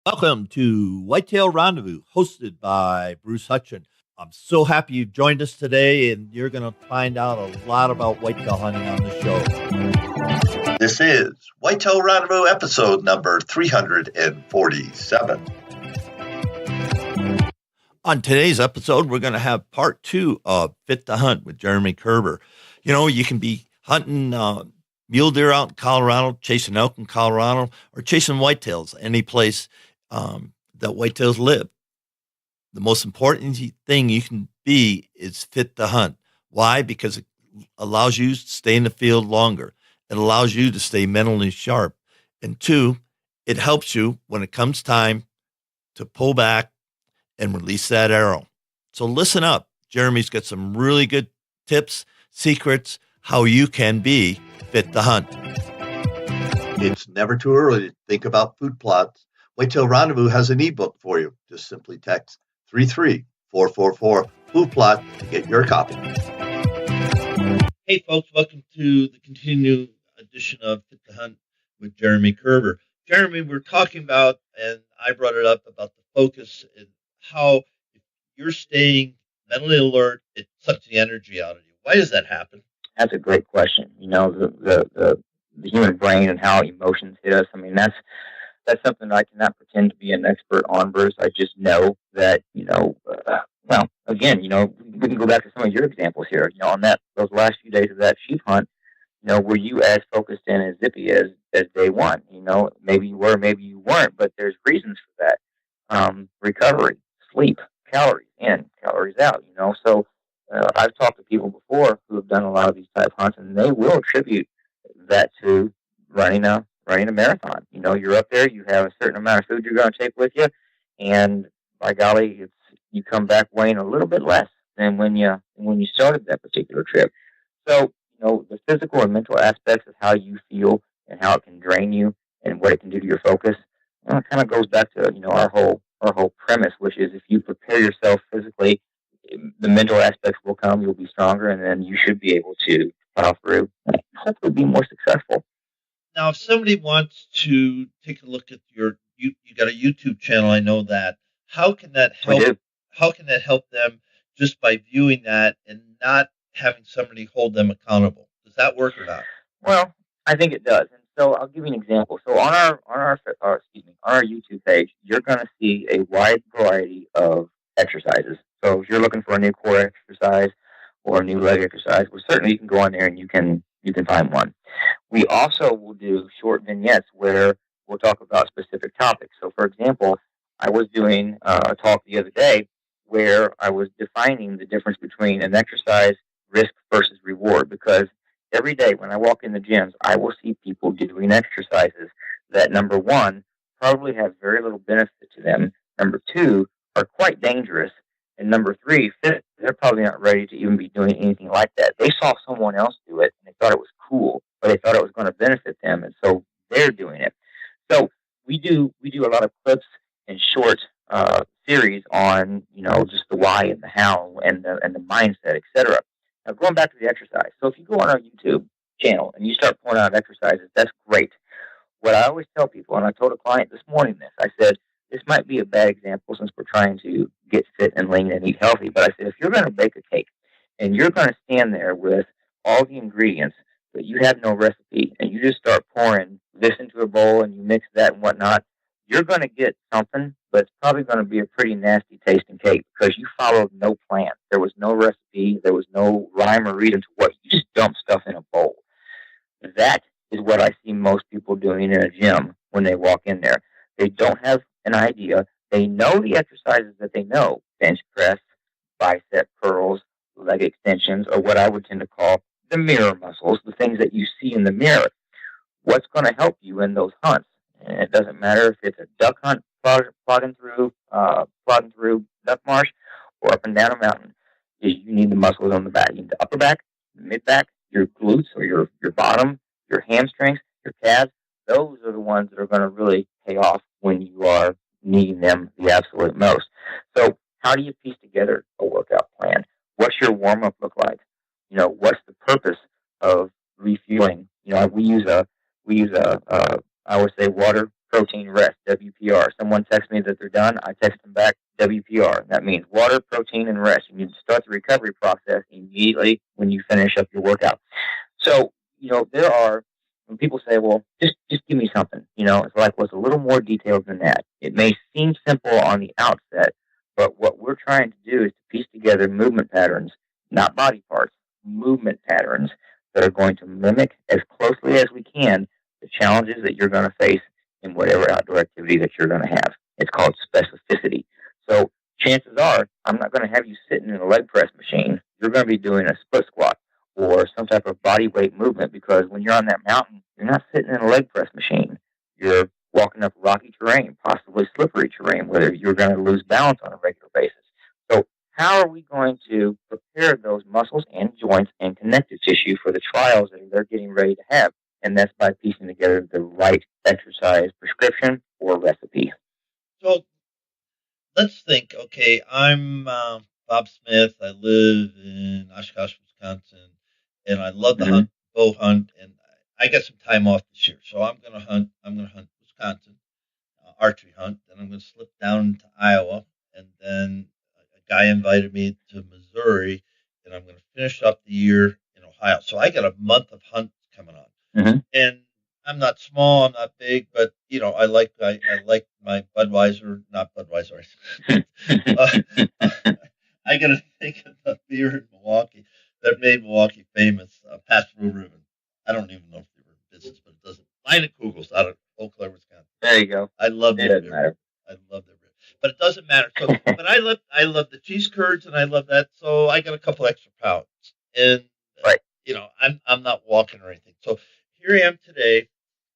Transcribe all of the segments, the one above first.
Welcome to Whitetail Rendezvous, hosted by Bruce Hutchin. I'm so happy you've joined us today, and you're going to find out a lot about whitetail hunting on the show. This is Whitetail Rendezvous episode number 347. On today's episode, we're going to have part 2 of Fit to Hunt with Jeremy Koerber. You know, you can be hunting mule deer out in Colorado, chasing elk in Colorado, or chasing whitetails any place that whitetails live. The most important thing you can be is fit to hunt. Why? Because it allows you to stay in the field longer. It allows you to stay mentally sharp. And 2, it helps you when it comes time to pull back and release that arrow. So listen up. Jeremy's got some really good tips, secrets, how you can be fit to hunt. It's never too early to think about food plots. Whitetail Rendezvous has an ebook for you. Just simply text 33444 food plot to get your copy. Hey folks, welcome to the continued edition of Fit to Hunt with Jeremy Koerber. Jeremy, we're talking about, and I brought it up, about the focus and how if you're staying mentally alert, it sucks the energy out of you. Why does that happen? That's a great question. You know, the human brain and how emotions hit us. I mean, that's something that I cannot pretend to be an expert on, Bruce. I just know that, well, again, we can go back to some of your examples here. On those last few days of that sheep hunt, were you as focused in as zippy as day one? Maybe you were, maybe you weren't, but there's reasons for that. Recovery, sleep, calories in, calories out, So I've talked to people before who have done a lot of these type hunts, and they will attribute that to running a marathon. You're up there, you have a certain amount of food you're going to take with you, and by golly, you come back weighing a little bit less than when you started that particular trip. So, the physical and mental aspects of how you feel and how it can drain you and what it can do to your focus, it kind of goes back to, our whole premise, which is if you prepare yourself physically, the mental aspects will come, you'll be stronger, and then you should be able to plow through and hopefully be more successful. Now, if somebody wants to take a look at you got a YouTube channel, I know that. How can that help? How can that help them just by viewing that and not having somebody hold them accountable? Does that work or not? Well, I think it does. And so I'll give you an example. So on our YouTube page, you're going to see a wide variety of exercises. So if you're looking for a new core exercise or a new leg exercise, well, certainly you can go on there and you can find one. We also will do short vignettes where we'll talk about specific topics. So, for example, I was doing a talk the other day where I was defining the difference between an exercise risk versus reward, because every day when I walk in the gyms, I will see people doing exercises that, number one, probably have very little benefit to them, number two, are quite dangerous, and number three, they're probably not ready to even be doing anything like that. They saw someone else do it, and they thought it was cool, or they thought it was going to benefit them, and so they're doing it. So we do a lot of clips and short series on, just the why and the how and the mindset, etc. Now, going back to the exercise. So if you go on our YouTube channel and you start pulling out exercises, that's great. What I always tell people, and I told a client this morning this, I said, this might be a bad example since we're trying to get fit and lean and eat healthy, but I said, if you're going to bake a cake and you're going to stand there with all the ingredients, but you have no recipe, and you just start pouring this into a bowl and you mix that and whatnot, you're going to get something, but it's probably going to be a pretty nasty tasting cake because you followed no plan. There was no recipe. There was no rhyme or reason to what. You just dump stuff in a bowl. That is what I see most people doing in a gym when they walk in there. They don't have an idea. They know the exercises that they know: bench press, bicep curls, leg extensions, or what I would tend to call the mirror muscles, the things that you see in the mirror. What's going to help you in those hunts? And it doesn't matter if it's a duck hunt, plodding through duck marsh, or up and down a mountain. You need the muscles on the back. You need the upper back, the mid back, your glutes or your bottom, your hamstrings, your calves. Those are the ones that are going to really pay off when you are needing them the absolute most. So how do you piece together a workout plan? What's your warm-up look like? What's the purpose of refueling? We use a I would say water protein rest, WPR. Someone texts me that they're done, I text them back, WPR. That means water, protein, and rest. You need to start the recovery process immediately when you finish up your workout. So, there are, when people say, well, just give me something, it's like, well, it's a little more detailed than that. It may seem simple on the outset, but what we're trying to do is to piece together movement patterns, not body parts, movement patterns that are going to mimic as closely as we can the challenges that you're going to face in whatever outdoor activity that you're going to have. It's called specificity. So chances are, I'm not going to have you sitting in a leg press machine. You're going to be doing a split squat or some type of body weight movement, because when you're on that mountain, you're not sitting in a leg press machine. You're walking up rocky terrain, possibly slippery terrain, where you're going to lose balance on a regular basis. So how are we going to prepare those muscles and joints and connective tissue for the trials that they're getting ready to have? And that's by piecing together the right exercise prescription or recipe. So let's think, okay, I'm Bob Smith. I live in Oshkosh, Wisconsin, and I love to hunt, bow hunt, and I got some time off this year. So I'm going to hunt Wisconsin, archery hunt, then I'm going to slip down to Iowa, and then a guy invited me to Missouri, and I'm going to finish up the year in Ohio. So I got a month of hunts coming on. And I'm not small, I'm not big, but I like my Budweiser, not Budweiser. I got to think of the beer in Milwaukee that made Milwaukee famous, Pabst Blue Ribbon. I don't even know if they were in business, but it doesn't. Line of Kugels out of Eau Claire, Wisconsin. There you go. I love their beer. Matter. I love their beer, but it doesn't matter. So, but I love the cheese curds, and I love that. So I got a couple extra pounds, and right. I'm not walking or anything. So here I am today,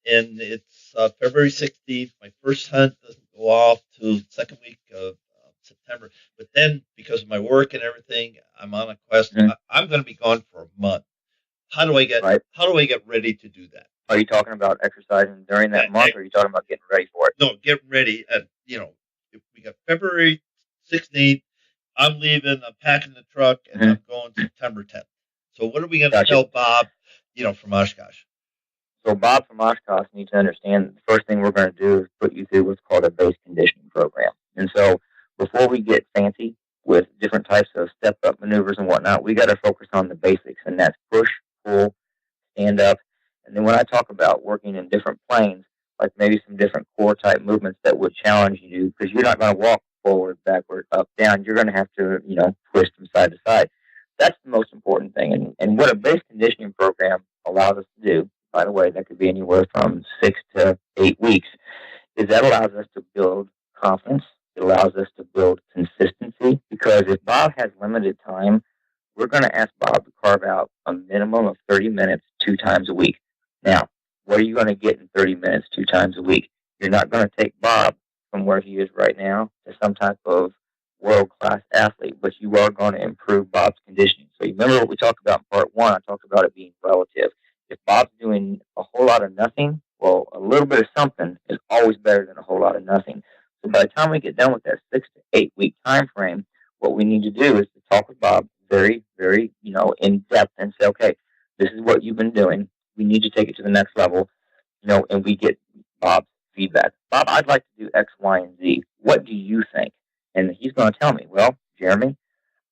and it's February 16th. My first hunt doesn't go off till the second week of September. But then, because of my work and everything, I'm on a quest. I'm going to be gone for a month. How do I get ready to do that? Are you talking about exercising during that month, or are you talking about getting ready for it? No, getting ready. If we got February 16th, I'm leaving. I'm packing the truck, and I'm going September 10th. So what are we going to tell Bob, from Oshkosh? So Bob from Oshkosh needs to understand that the first thing we're going to do is put you through what's called a base conditioning program. And so before we get fancy with different types of step-up maneuvers and whatnot, we got to focus on the basics, and that's push, pull, stand up. And then when I talk about working in different planes, like maybe some different core-type movements that would challenge you, because you're not going to walk forward, backward, up, down. You're going to have to, twist from side to side. That's the most important thing. And what a base conditioning program allows us to do, by the way, that could be anywhere from 6 to 8 weeks, is that allows us to build confidence. It allows us to build consistency, because if Bob has limited time, we're going to ask Bob to carve out a minimum of 30 minutes 2 times a week. Now, what are you going to get in 30 minutes 2 times a week? You're not going to take Bob from where he is right now to some type of world-class athlete, but you are going to improve Bob's conditioning. So you remember what we talked about in part 1? I talked about it being relative. If Bob's doing a whole lot of nothing, well, a little bit of something is always better than a whole lot of nothing. So by the time we get done with that 6 to 8 week time frame, what we need to do is to talk with Bob very, very, in depth and say, okay, this is what you've been doing. We need to take it to the next level, and we get Bob's feedback. Bob, I'd like to do X, Y, and Z. What do you think? And he's going to tell me, well, Jeremy,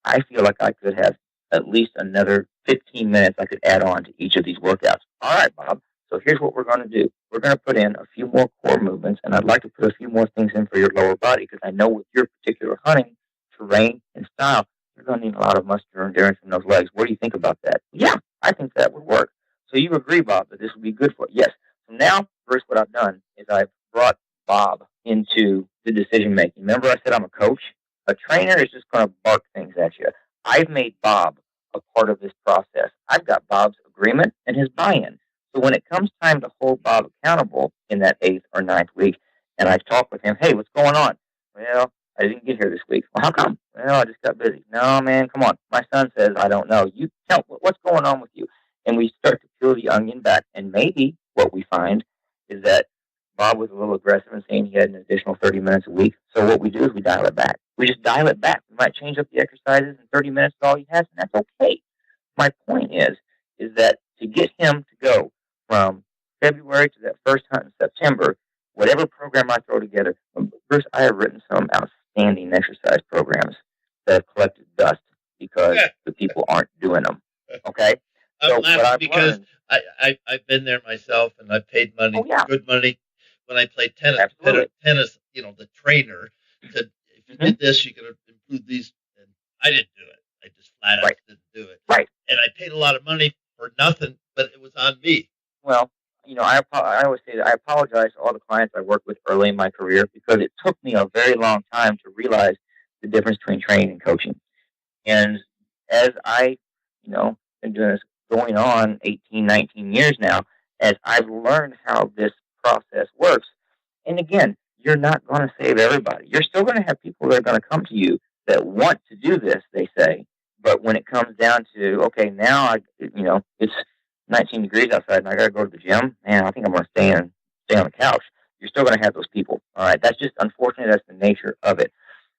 I feel like I could have at least another 15 minutes I could add on to each of these workouts. All right, Bob. So here's what we're going to do. We're going to put in a few more core movements, and I'd like to put a few more things in for your lower body, because I know with your particular hunting, terrain, and style, you're going to need a lot of muscular endurance in those legs. What do you think about that? Yeah, I think that would work. So you agree, Bob, that this would be good for you? Yes. So now, first what I've done is I've brought Bob into the decision-making. Remember I said I'm a coach? A trainer is just going to bark things at you. I've made Bob a part of this process. I've got Bob's agreement and his buy-in. So when it comes time to hold Bob accountable in that 8th or 9th week, and I talk with him, hey, what's going on? Well, I didn't get here this week. Well, how come? Well, I just got busy. No, man, come on. My son says I don't know. You tell what's going on with you. And we start to peel the onion back. And maybe what we find is that Bob was a little aggressive in saying he had an additional 30 minutes a week. So what we do is we dial it back. We just dial it back. We might change up the exercises, and 30 minutes is all he has, and that's okay. My point is that to get him to go from February to that first hunt in September, whatever program I throw together, Bruce, I have written some outstanding exercise programs that have collected dust because the people aren't doing them. Okay? I'm So what laughing I've because learned, I've been there myself, and I've paid money, oh yeah, good money, when I played tennis. absolutely. Tennis, the trainer said, if you did this, you could improve these. And I didn't do it. I just flat out didn't do it. Right. And I paid a lot of money for nothing, but it was on me. Well, I always say that I apologize to all the clients I worked with early in my career because it took me a very long time to realize the difference between training and coaching. And as I, been doing this going on 18, 19 years now, as I've learned how this process works, and again, you're not going to save everybody. You're still going to have people that are going to come to you that want to do this, they say. But when it comes down to, okay, now it's 19 degrees outside and I got to go to the gym, man, I think I'm going to stay on the couch. You're still going to have those people. All right. That's just unfortunate. That's the nature of it.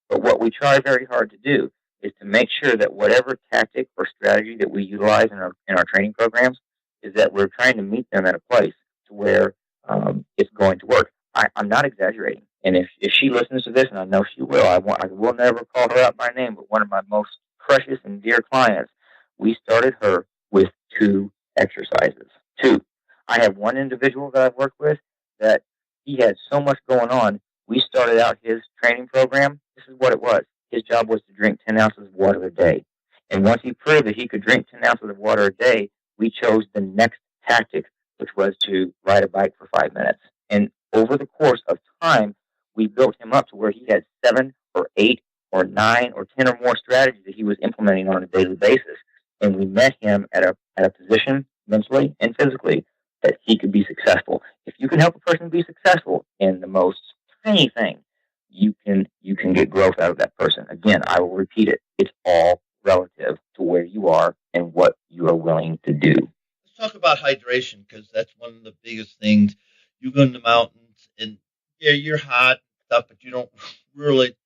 But what we try very hard to do is to make sure that whatever tactic or strategy that we utilize in our training programs is that we're trying to meet them at a place to where it's going to work. I'm not exaggerating. And if she listens to this, and I know she will, I will never call her out by name, but one of my most precious and dear clients, we started her with 2 exercises. 2. I have one individual that I've worked with that he had so much going on. We started out his training program. This is what it was. His job was to drink 10 ounces of water a day. And once he proved that he could drink 10 ounces of water a day, we chose the next tactic, which was to ride a bike for 5 minutes. And over the course of time, we built him up to where he had 7 or 8 or 9 or 10 or more strategies that he was implementing on a daily basis. And we met him at a position mentally and physically that he could be successful. If you can help a person be successful in the most tiny thing, you can get growth out of that person. Again, I will repeat it. It's all relative to where you are and what you are willing to do. Let's talk about hydration because that's one of the biggest things. You go in the mountains and you're hot and stuff, but you don't really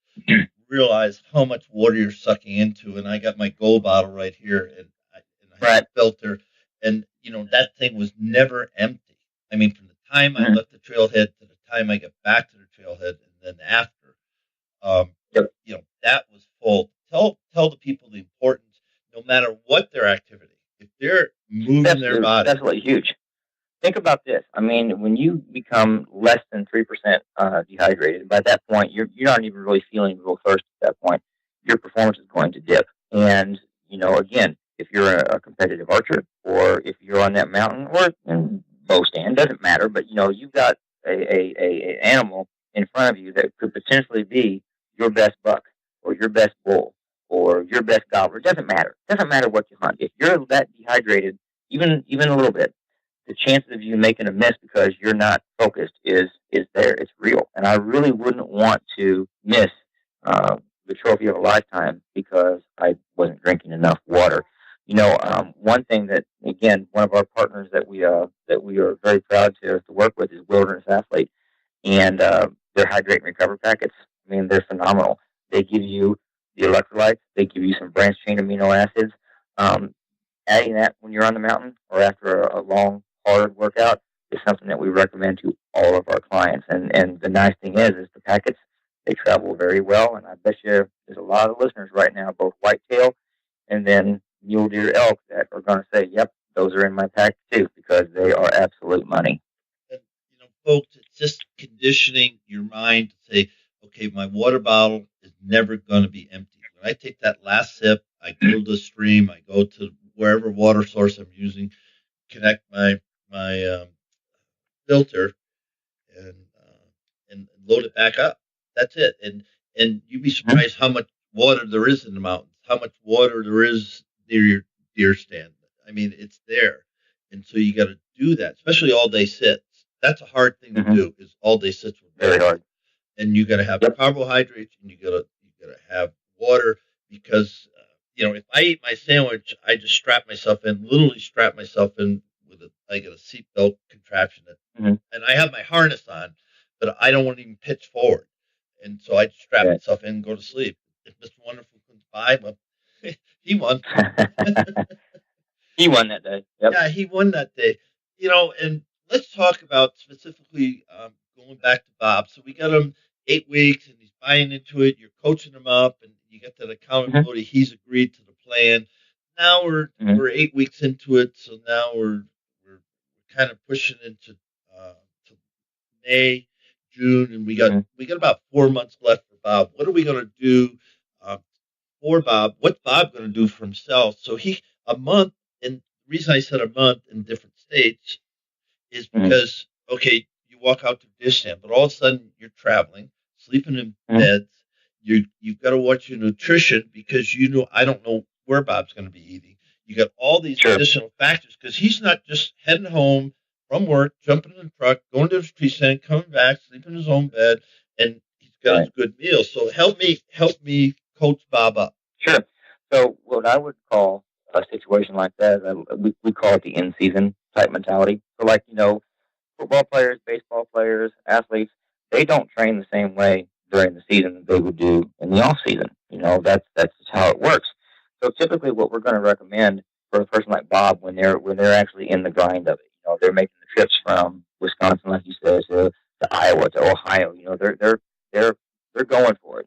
realize how much water you're sucking into. And I got my Go bottle right here, and I have a filter, and that thing was never empty. I mean, from the time I left the trailhead to the time I got back to the trailhead, and then after, that was full. Tell the people the importance, no matter what their activity, if they're moving their body. That's really huge. Think about this. I mean, when you become less than 3% dehydrated, by that point, you're not even really feeling real thirsty at that point. Your performance is going to dip. And, again, if you're a competitive archer or if you're on that mountain or in bow stand, doesn't matter. But, you've got a animal in front of you that could potentially be your best buck or your best bull or your best gobbler. It doesn't matter. It doesn't matter what you hunt. If you're that dehydrated, even a little bit, the chances of you making a miss because you're not focused is there. It's real. And I really wouldn't want to miss the trophy of a lifetime because I wasn't drinking enough water. One thing that, again, one of our partners that we are very proud to work with is Wilderness Athlete. And their Hydrate and Recover packets, I mean, they're phenomenal. They give you the electrolytes. They give you some branched chain amino acids. Adding that when you're on the mountain or after a long, hard workout is something that we recommend to all of our clients. And the nice thing is the packets, they travel very well. And I bet you there's a lot of listeners right now, both whitetail and then mule deer elk, that are going to say, yep, those are in my pack too, because they are absolute money. And, folks, it's just conditioning your mind to say, okay, my water bottle is never going to be empty. When I take that last sip, I go to the stream, I go to wherever water source I'm using, connect my filter, and load it back up. That's it. And you'd be surprised how much water there is in the mountains, how much water there is near your deer stand. I mean, it's there. And so you got to do that, especially all day sits. That's a hard thing to do, is all day sits with very hard. And you got to have carbohydrates, and you got to have water, because if I eat my sandwich, I just literally strap myself in with I got a seatbelt contraption, and I have my harness on, but I don't want to even pitch forward, and so I just strap myself in and go to sleep. If Mr. Wonderful comes by, well, he won. He won that day. Yep. Yeah, he won that day. And let's talk about specifically going back to Bob. So we got him 8 weeks, and he's buying into it. You're coaching him up, and you get that Mm-hmm. accountability. He's agreed to the plan. Now Mm-hmm. we're 8 weeks into it, so now we're kind of pushing into to May, June, and Mm-hmm. we got about 4 months left for Bob. What are we going to do uh, for Bob? What's Bob going to do for himself? So he a month, and the reason I said a month in different states is Mm-hmm. because okay, you walk out to dish stand, but all of a sudden you're traveling, sleeping in Mm-hmm. beds. You've got to watch your nutrition because I don't know where Bob's going to be eating. You got all these Sure. additional factors because he's not just heading home from work, jumping in the truck, going to the tree stand, coming back, sleeping in his own bed, and he's got Right. his good meal. So help me coach Bob up. Sure. So what I would call a situation like that, we call it the in-season type mentality. So like, football players, baseball players, athletes, they don't train the same way during the season that they would do in the off season. That's just how it works. So typically what we're going to recommend for a person like Bob when they're actually in the grind of it, they're making the trips from Wisconsin, like you said, to Iowa, to Ohio, they're they're going for it.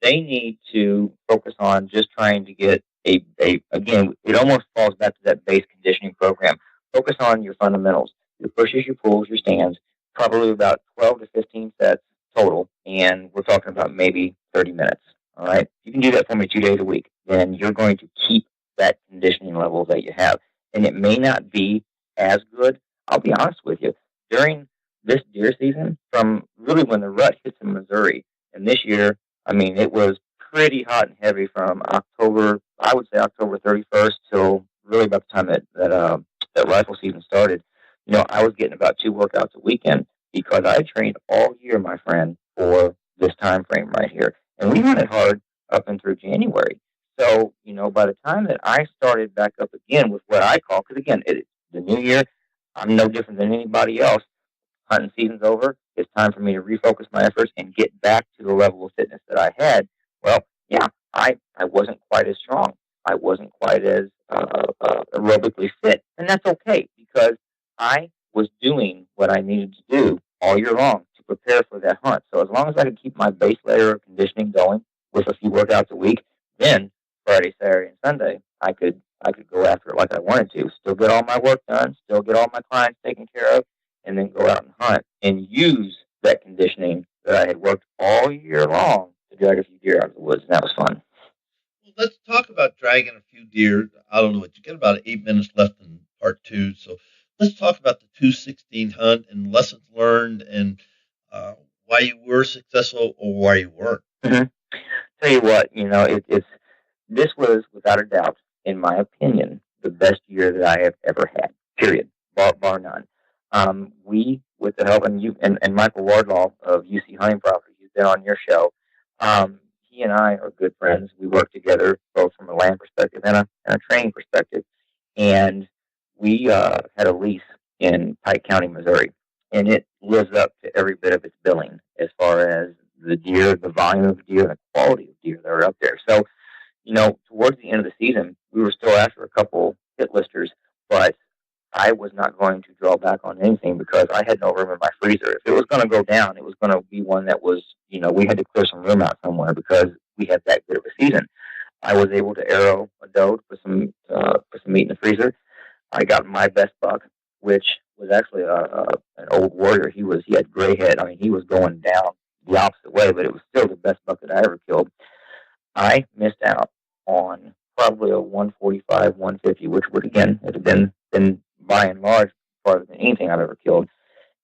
They need to focus on just trying to get again, it almost falls back to that base conditioning program. Focus on your fundamentals, your pushes, your pulls, your stands, probably about 12 to 15 sets total. And we're talking about maybe 30 minutes. All right. If you can do that for me 2 days a week, then you're going to keep that conditioning level that you have. And it may not be as good. I'll be honest with you. During this deer season, from really when the rut hits in Missouri, and this year, I mean, it was pretty hot and heavy from October, I would say October 31st till really about the time that rifle season started. I was getting about 2 workouts a weekend because I trained all year, my friend, for this time frame right here. And we run it hard up and through January. So, by the time that I started back up again with what I call, because again, the new year, I'm no different than anybody else. Hunting season's over. It's time for me to refocus my efforts and get back to the level of fitness that I had. Well, yeah, I wasn't quite as strong. I wasn't quite as aerobically fit, and that's okay because I was doing what I needed to do all year long to prepare for that hunt. So as long as I could keep my base layer of conditioning going with a few workouts a week, then Friday, Saturday, and Sunday, I could go after it like I wanted to. Still get all my work done, still get all my clients taken care of, and then go out and hunt and use that conditioning that I had worked all year long to drag a few deer out of the woods, and that was fun. Well, let's talk about dragging a few deer out of the woods. You got about 8 minutes left in part two, so let's talk about the 216 hunt and lessons learned and uh, why you were successful or why you weren't. Mm-hmm. Tell you what, this was without a doubt, in my opinion, the best year that I have ever had. Period, bar none. We, with the help and Michael Wardlaw of UC Hunting Properties, who's been on your show, he and I are good friends. We work together both from a land perspective and a training perspective, and we had a lease in Pike County, Missouri, and it lives up to every bit of its billing as far as the deer, the volume of deer, and the quality of deer that are up there. So, towards the end of the season, we were still after a couple hit listers, but I was not going to draw back on anything because I had no room in my freezer. If it was going to go down, it was going to be one that was, we had to clear some room out somewhere because we had that good of a season. I was able to arrow a doe for some meat in the freezer. I got my best buck, which was actually an old warrior. He had gray head. I mean, he was going down the opposite way, but it was still the best buck that I ever killed. I missed out on probably a 145, 150, which would again have been by and large farther than anything I've ever killed.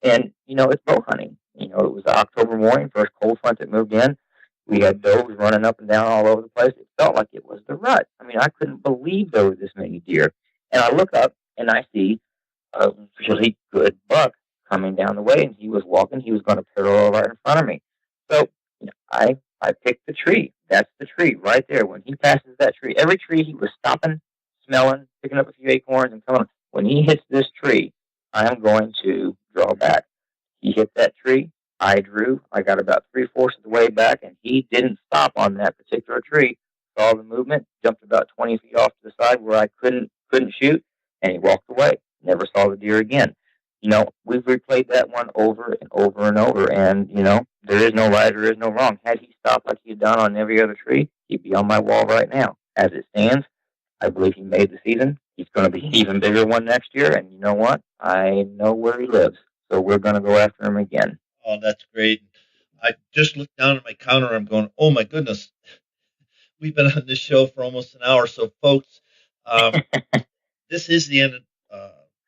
And it's bow hunting. It was October morning, first cold front that moved in. We had does running up and down all over the place. It felt like it was the rut. I mean, I couldn't believe there were this many deer. And I look up and I see a really good buck coming down the way, and he was walking. He was going to parallel right in front of me. So I picked the tree. That's the tree right there. When he passes that tree, every tree he was stopping, smelling, picking up a few acorns, and coming. When he hits this tree, I am going to draw back. He hit that tree. I drew. I got about 3/4 of the way back, and he didn't stop on that particular tree. Saw the movement, jumped about 20 feet off to the side where I couldn't shoot, and he walked away. Never saw the deer again. we've replayed that one over and over and over, and, there is no right, there is no wrong. Had he stopped like he had done on every other tree, he'd be on my wall right now. As it stands, I believe he made the season. He's going to be an even bigger one next year, and you know what? I know where he lives, so we're going to go after him again. Oh, that's great. I just looked down at my counter. I'm going, oh, my goodness. We've been on this show for almost an hour. So, folks, this is the end of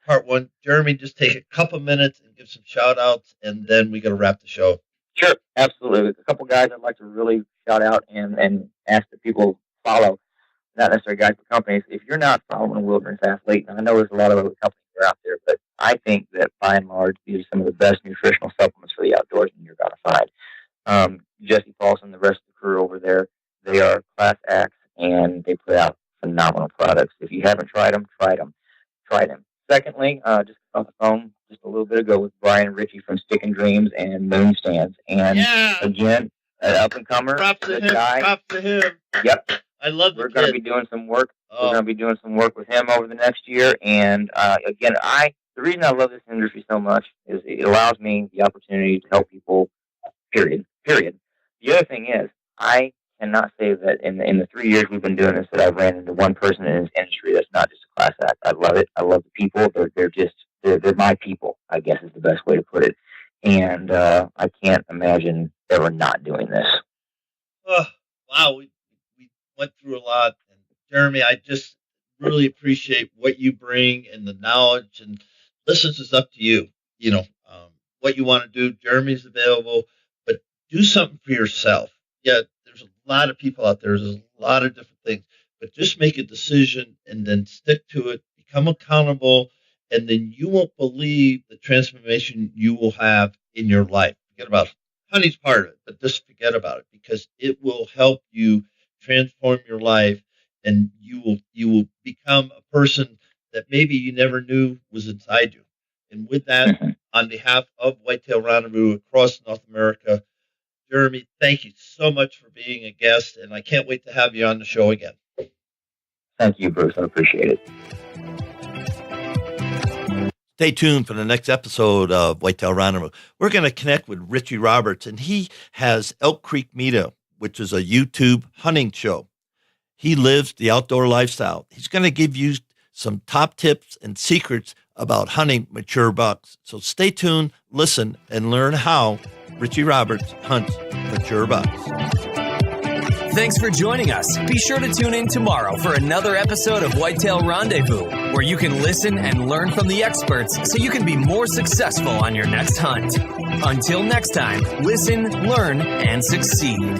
part one. Jeremy, just take a couple minutes and give some shout-outs, and then we got to wrap the show. Sure, absolutely. A couple guys I'd like to really shout out and ask that people follow, not necessarily guys but companies. If you're not following a wilderness athlete, and I know there's a lot of other companies that are out there, but I think that by and large, these are some of the best nutritional supplements for the outdoorsman you're going to find. Jesse Paulson, the rest of the crew over there, they are class acts, and they put out phenomenal products. If you haven't tried them, try them. Secondly, just off the phone just a little bit ago with Brian and Richie from Stick and Dreams and Moon Stands. And again, an up-and-comer, good guy. Props to him. Yep. I love We're going to be doing some work. We're going to be doing some work with him over the next year. And again, the reason I love this industry so much is it allows me the opportunity to help people, period. The other thing is, I cannot say that in the 3 years we've been doing this that I've ran into one person in this industry that's not just a class act. I love it. I love the people. They're my people, I guess is the best way to put it. And I can't imagine ever not doing this. Oh, wow. We went through a lot. And Jeremy, I just really appreciate what you bring and the knowledge. And listen, it's up to you. What you want to do. Jeremy's available, but do something for yourself. Yeah, there's a lot of people out there. There's a lot of different things, but just make a decision and then stick to it. Become accountable, and then you won't believe the transformation you will have in your life. Forget about honey's part of it, but just forget about it because it will help you transform your life, and you will become a person that maybe you never knew was inside you. And with that, on behalf of Whitetail Rendezvous across North America, Jeremy, thank you so much for being a guest, and I can't wait to have you on the show again. Thank you, Bruce. I appreciate it. Stay tuned for the next episode of Whitetail Rendezvous. We're going to connect with Richie Roberts, and he has Elk Creek Meetup, which is a YouTube hunting show. He lives the outdoor lifestyle. He's going to give you some top tips and secrets about hunting mature bucks. So stay tuned, listen, and learn how Richie Roberts hunts mature bucks. Thanks for joining us. Be sure to tune in tomorrow for another episode of Whitetail Rendezvous, where you can listen and learn from the experts so you can be more successful on your next hunt. Until next time, listen, learn, and succeed.